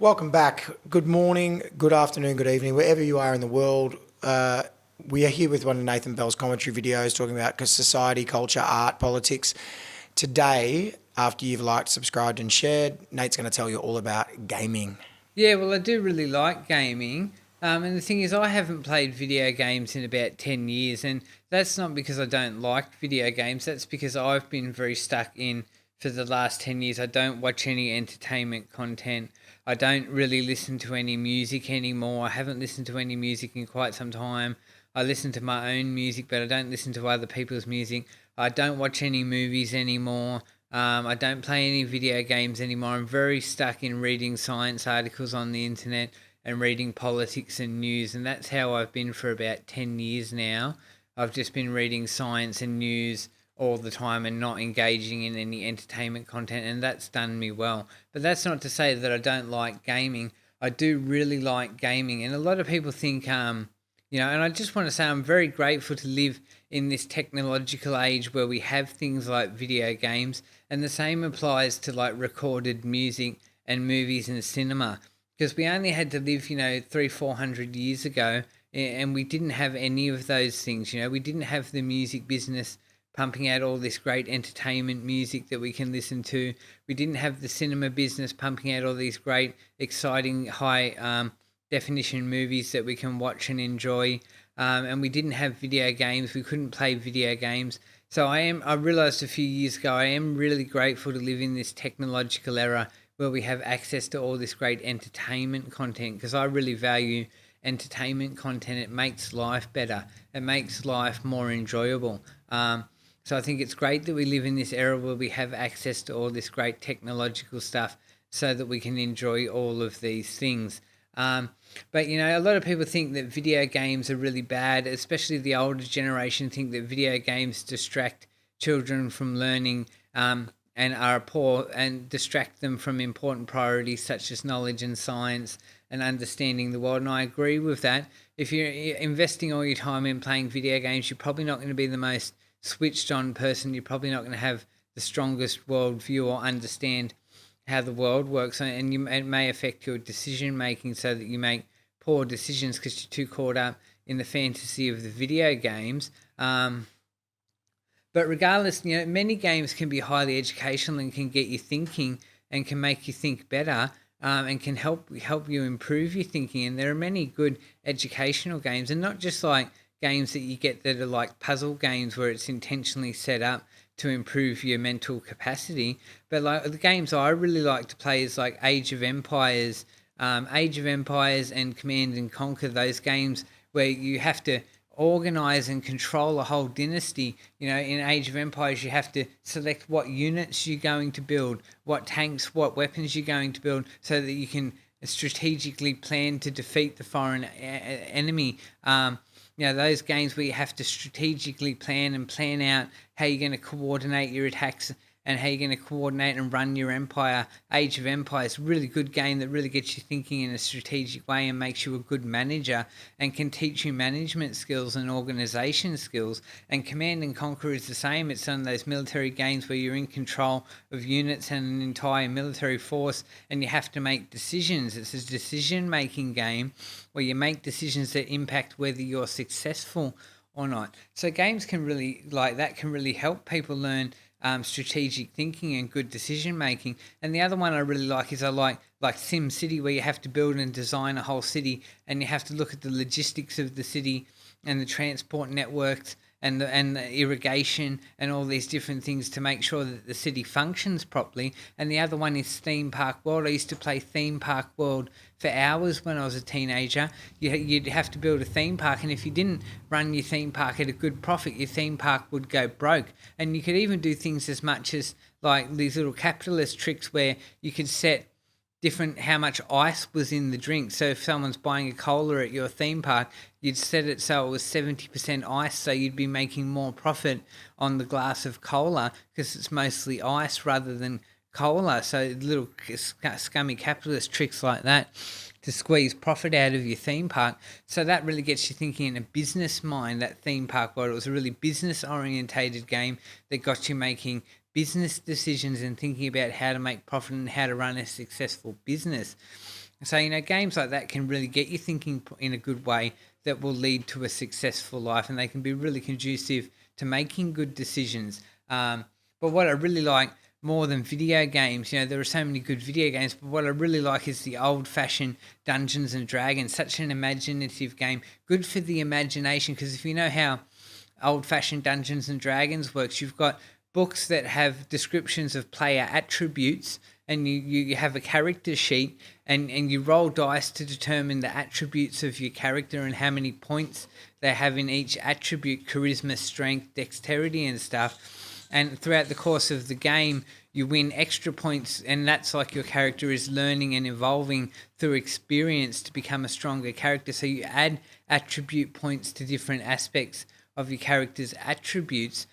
Welcome back. Good morning, good afternoon, good evening, wherever you are in the world. We are here with one of Nathan Bell's commentary videos talking about society, culture, art, politics. Today, after you've liked, subscribed, and shared, Nate's going to tell you all about gaming. Yeah, well, I do really like gaming. And the thing is, I haven't played video games in about 10 years. And that's not because I don't like video games. That's because I've been very stuck in for the last 10 years. I don't watch any entertainment content. I don't really listen to any music anymore. I haven't listened to any music in quite some time. I listen to my own music, but I don't listen to other people's music. I don't watch any movies anymore. I don't play any video games anymore. I'm very stuck in reading science articles on the internet and reading politics and news, and that's how I've been for about 10 years now. I've just been reading science and news all the time and not engaging in any entertainment content, and that's done me well. But that's not to say that I don't like gaming. I do really like gaming, and a lot of people think, and I just want to say I'm very grateful to live in this technological age where we have things like video games, and the same applies to like recorded music and movies and cinema. Because we only had to live, 300, 400 years ago, and we didn't have any of those things. We didn't have the music business pumping out all this great entertainment music that we can listen to. We didn't have the cinema business pumping out all these great, exciting, high definition movies that we can watch and enjoy. And we didn't have video games. We couldn't play video games. So I realized a few years ago, I am really grateful to live in this technological era where we have access to all this great entertainment content, because I really value entertainment content. It makes life better. It makes life more enjoyable. So I think it's great that we live in this era where we have access to all this great technological stuff so that we can enjoy all of these things. But a lot of people think that video games are really bad, especially the older generation think that video games distract children from learning, and are poor and distract them from important priorities such as knowledge and science and understanding the world. And I agree with that. If you're investing all your time in playing video games, you're probably not going to be the most switched on person. You're probably not going to have the strongest worldview or understand how the world works, and it may affect your decision making so that you make poor decisions because you're too caught up in the fantasy of the video games. But regardless, many games can be highly educational and can get you thinking and can make you think better, and can help you improve your thinking. And there are many good educational games, and not just like games that you get that are like puzzle games where it's intentionally set up to improve your mental capacity. But like the games I really like to play is like Age of Empires and Command and Conquer. Those games where you have to organize and control a whole dynasty. In Age of Empires, you have to select what units you're going to build, what tanks, what weapons you're going to build, so that you can strategically plan to defeat the foreign enemy. Those games where you have to strategically plan out how you're going to coordinate your attacks and how you're going to coordinate and run your empire. Age of Empires, really good game that really gets you thinking in a strategic way and makes you a good manager and can teach you management skills and organization skills. And Command and Conquer is the same. It's one of those military games where you're in control of units and an entire military force, and you have to make decisions. It's a decision-making game where you make decisions that impact whether you're successful or not. So games can really help people learn strategic thinking and good decision making. And the other one I really like is I like Sim City, where you have to build and design a whole city, and you have to look at the logistics of the city and the transport networks and the irrigation and all these different things to make sure that the city functions properly. And the other one is Theme Park World. I used to play Theme Park World for hours when I was a teenager. You'd have to build a theme park, and if you didn't run your theme park at a good profit, your theme park would go broke. And you could even do things as much as like these little capitalist tricks where you could set different how much ice was in the drink. So if someone's buying a cola at your theme park, you'd set it so it was 70% ice, so you'd be making more profit on the glass of cola because it's mostly ice rather than cola. So little scummy capitalist tricks like that to squeeze profit out of your theme park. So that really gets you thinking in a business mind, that Theme Park World. It was a really business orientated game that got you making business decisions and thinking about how to make profit and how to run a successful business. So, games like that can really get you thinking in a good way that will lead to a successful life, and they can be really conducive to making good decisions. But what I really like more than video games, there are so many good video games, but what I really like is the old fashioned Dungeons and Dragons, such an imaginative game, good for the imagination. Because if you know how old fashioned Dungeons and Dragons works, you've got books that have descriptions of player attributes, and you have a character sheet, and you roll dice to determine the attributes of your character and how many points they have in each attribute: charisma, strength, dexterity and stuff. And throughout the course of the game, you win extra points, and that's like your character is learning and evolving through experience to become a stronger character. So you add attribute points to different aspects of your character's attributes.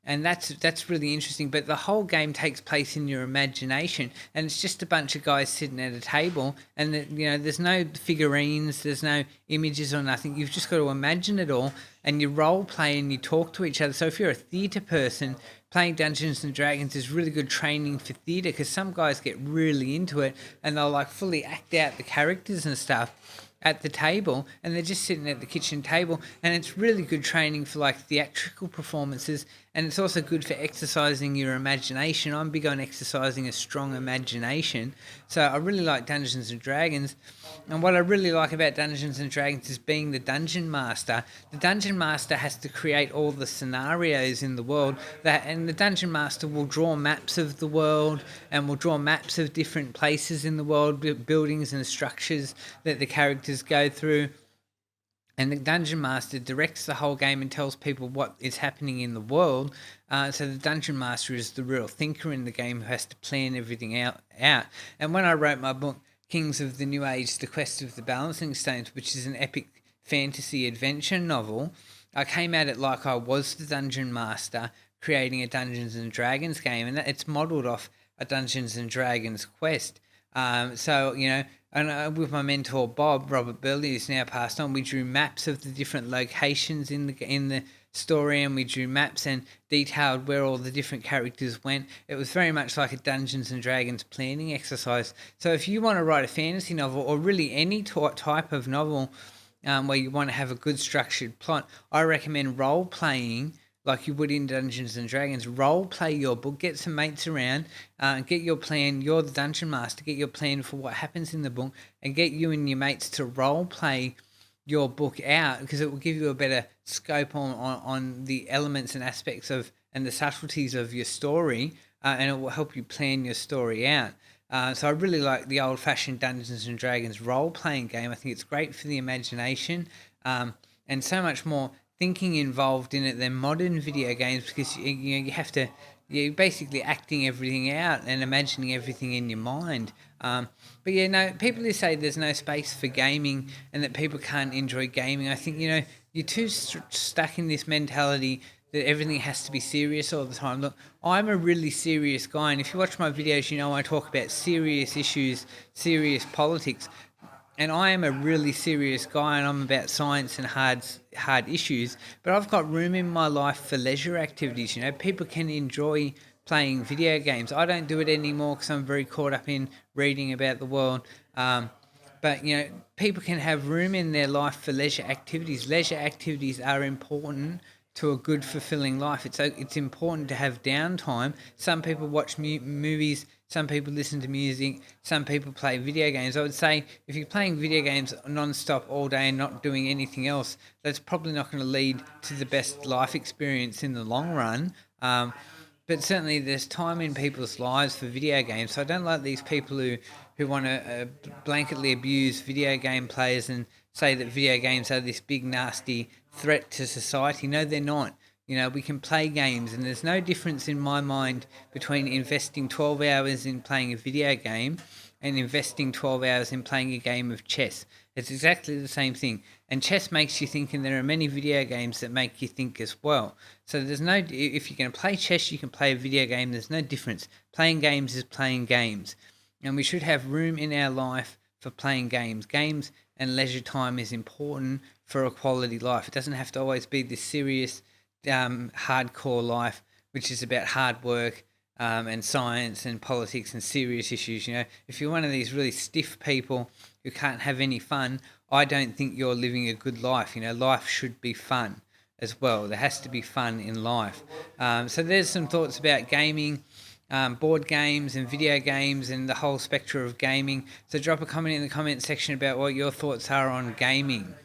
And that's really interesting. But the whole game takes place in your imagination, and it's just a bunch of guys sitting at a table, and there's no figurines, there's no images or nothing. You've just got to imagine it all, and you role play and you talk to each other. So if you're a theatre person, playing Dungeons and Dragons is really good training for theatre, because some guys get really into it and they'll like fully act out the characters and stuff at the table, and they're just sitting at the kitchen table, and it's really good training for like theatrical performances, and it's also good for exercising your imagination. I'm big on exercising a strong imagination, so I really like Dungeons and Dragons. And what I really like about Dungeons and Dragons is being the dungeon master. The dungeon master has to create all the scenarios in the world, and the dungeon master will draw maps of the world, and will draw maps of different places in the world, buildings and structures that the characters go through. And the dungeon master directs the whole game and tells people what is happening in the world. So the dungeon master is the real thinker in the game, who has to plan everything out. And when I wrote my book, Kings of the New Age, The Quest of the Balancing Stones, which is an epic fantasy adventure novel, I came at it like I was the dungeon master creating a Dungeons and Dragons game, and it's modelled off a Dungeons and Dragons quest. And with my mentor Robert Burley, who's now passed on, we drew maps of the different locations in the story, and we drew maps and detailed where all the different characters went. It was very much like a Dungeons and Dragons planning exercise. So if you want to write a fantasy novel, or really any type of novel where you want to have a good structured plot, I recommend role playing like you would in Dungeons and Dragons. Role play your book, get some mates around, get your plan. You're the dungeon master, get your plan for what happens in the book, and get you and your mates to role play your book out, because it will give you a better scope on the elements and aspects of and the subtleties of your story, and it will help you plan your story out. So I really like the old-fashioned Dungeons and Dragons role-playing game. I think it's great for the imagination, and so much more thinking involved in it than modern video games, because you're basically acting everything out and imagining everything in your mind. People who say there's no space for gaming and that people can't enjoy gaming, I think you're too stuck in this mentality that everything has to be serious all the time. Look, I'm a really serious guy, and if you watch my videos, I talk about serious issues, serious politics. And I am a really serious guy, and I'm about science and hard issues. But I've got room in my life for leisure activities. People can enjoy playing video games. I don't do it anymore because I'm very caught up in reading about the world. But people can have room in their life for leisure activities. Leisure activities are important to a good, fulfilling life. It's important to have downtime. Some people watch movies, some people listen to music, some people play video games. I would say if you're playing video games non-stop all day and not doing anything else, that's probably not going to lead to the best life experience in the long run. But certainly there's time in people's lives for video games. So I don't like these people who want to blanketly abuse video game players and say that video games are this big nasty threat to society. No, they're not. We can play games, and there's no difference in my mind between investing 12 hours in playing a video game and investing 12 hours in playing a game of chess. It's exactly the same thing. And chess makes you think, and there are many video games that make you think as well. So if you're going to play chess, you can play a video game. There's no difference. Playing games is playing games. And we should have room in our life for playing games. Games and leisure time is important for a quality life. It doesn't have to always be this serious, hardcore life, which is about hard work, and science and politics and serious issues. If you're one of these really stiff people who can't have any fun, I don't think you're living a good life. Life should be fun as well. There has to be fun in life. So there's some thoughts about gaming, board games and video games and the whole spectrum of gaming. So drop a comment in the comment section about what your thoughts are on gaming.